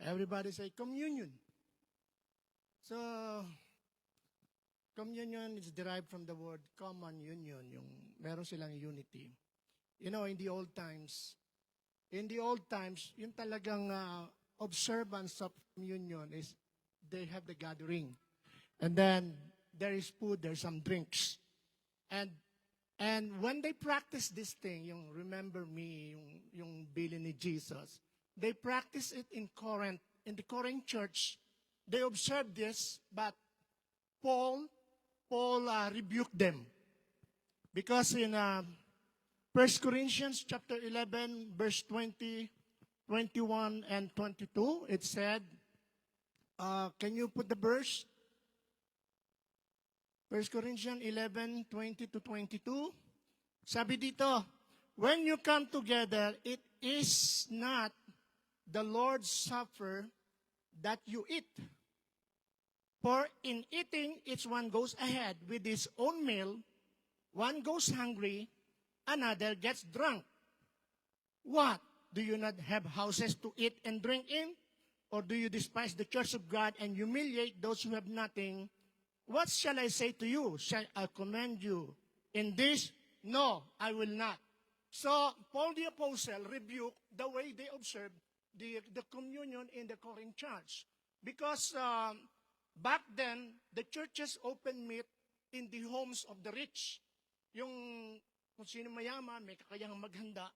Everybody say communion. So, communion is derived from the word common union, yung meron silang unity. You know, in the old times, yung talagang observance of communion is they have the gathering. And then there is food, there's some drinks. And when they practice this thing, yung remember me, yung bilin ni Jesus, they practice it in Corinth, in the Corinth church. They observed this, but Paul rebuked them. Because in 1 Corinthians chapter 11, verse 20, 21, and 22, it said, can you put the verse? 1 Corinthians 11, 20 to 22. Sabi dito, when you come together, it is not the Lord's Supper that you eat. For in eating, each one goes ahead with his own meal. One goes hungry, another gets drunk. What? Do you not have houses to eat and drink in? Or do you despise the church of God and humiliate those who have nothing? What shall I say to you? Shall I command you in this? No, I will not. So, Paul the Apostle rebuked the way they observed the communion in the Corinth church. Because back then, the churches open meat in the homes of the rich. Yung kung sino mayaman, may kakayahang maghanda.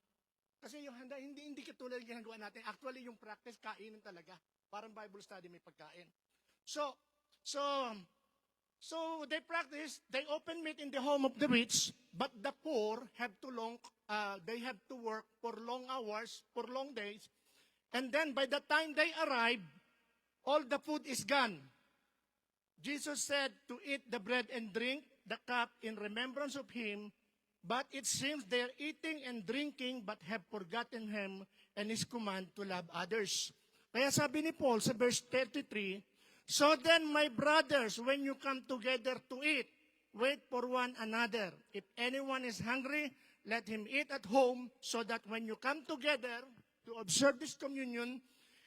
Kasi yung handa, hindi katulad ng ginagawa natin. Actually, yung practice, kainin talaga. Parang Bible study, may pagkain. So they practice, they open meat in the home of the rich, but the poor have they have to work for long hours, for long days, and then by the time they arrive, all the food is gone. Jesus said to eat the bread and drink the cup in remembrance of him, but it seems they are eating and drinking but have forgotten him and his command to love others. Kaya sabi ni Paul sa verse 33, so then, my brothers, when you come together to eat, wait for one another. If anyone is hungry, let him eat at home, so that when you come together to observe this communion,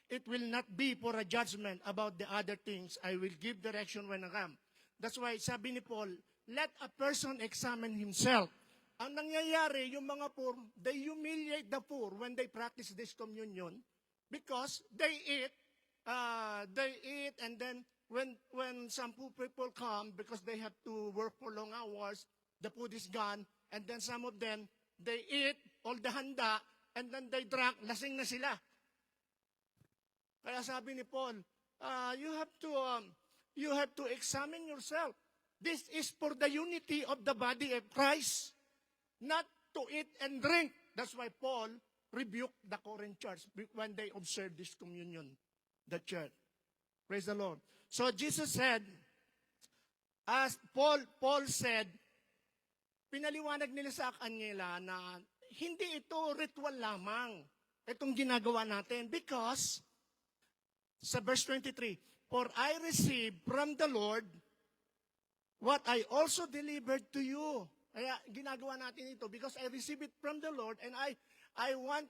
it will not be for a judgment about the other things. I will give direction when I come. That's why sabi ni Paul, let a person examine himself. Ang nangyayari, yung mga poor, they humiliate the poor when they practice this communion because they eat, and then when some poor people come because they have to work for long hours, the food is gone, and then some of them, they eat all the handa, and then they drink, lasing na sila. Kaya sabi ni Paul, you have to examine yourself. This is for the unity of the body of Christ, not to eat and drink. That's why Paul rebuked the Corinth church when they observed this communion. The church. Praise the Lord. So Jesus said, as Paul said, pinaliwanag nila sa kanila na hindi ito ritual lamang, itong ginagawa natin. Because, sa verse 23, for I received from the Lord what I also delivered to you. Kaya ginagawa natin ito because I received it from the Lord and I want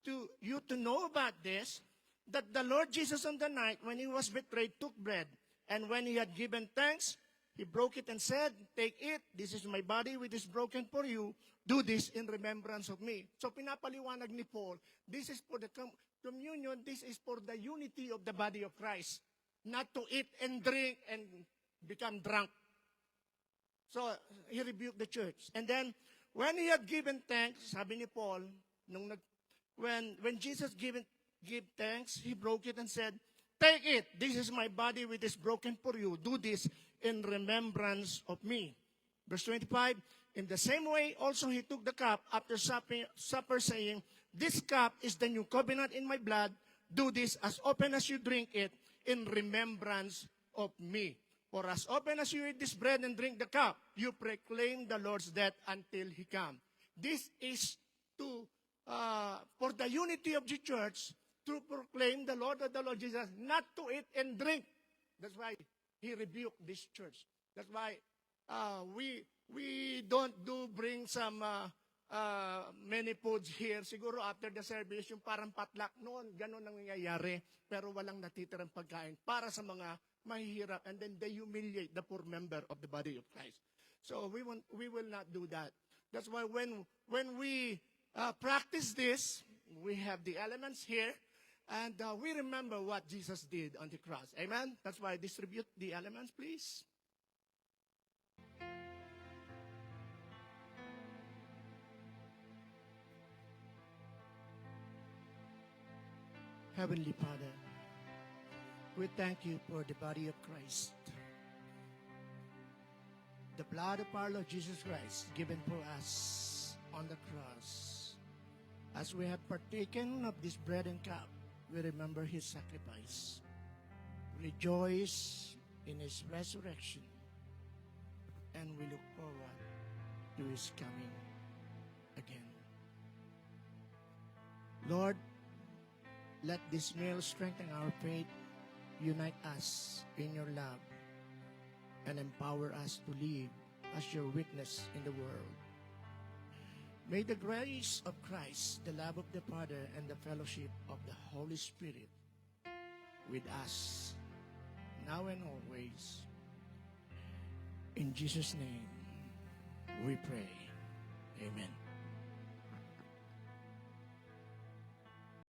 you to know about this, that the Lord Jesus on the night when he was betrayed took bread, and when he had given thanks, he broke it and said, take it, this is my body which is broken for you, do this in remembrance of me. So pinapaliwanag ni Paul, this is for the communion, this is for the unity of the body of Christ, not to eat and drink and become drunk. So he rebuked the church. And then, when he had given thanks, sabi ni Paul, when Jesus give thanks, he broke it and said, take it, this is my body which is broken for you. Do this in remembrance of me. Verse 25, in the same way also he took the cup after supper saying, this cup is the new covenant in my blood. Do this as often as you drink it in remembrance of me. For as often as you eat this bread and drink the cup, you proclaim the Lord's death until he come. This is for the unity of the church, to proclaim the Lord of the Lord Jesus, not to eat and drink. That's why he rebuked this church. That's why we don't bring some many foods here. Siguro after the service, yung parang potluck noon, ganun ang nangyayari. Pero walang natitirang pagkain para sa mga mahihirap. And then they humiliate the poor member of the body of Christ. So we will not do that. That's why when we practice this, we have the elements here, and we remember what Jesus did on the cross. Amen? That's why I distribute the elements, please. Heavenly Father, we thank you for the body of Christ. The blood of our Lord Jesus Christ given for us on the cross. As we have partaken of this bread and cup, we remember his sacrifice. Rejoice in his resurrection, and we look forward to his coming again. Lord, let this meal strengthen our faith, unite us in your love, and empower us to live as your witness in the world. May the grace of Christ, the love of the Father, and the fellowship of the Holy Spirit with us now and always. In Jesus' name we pray. Amen.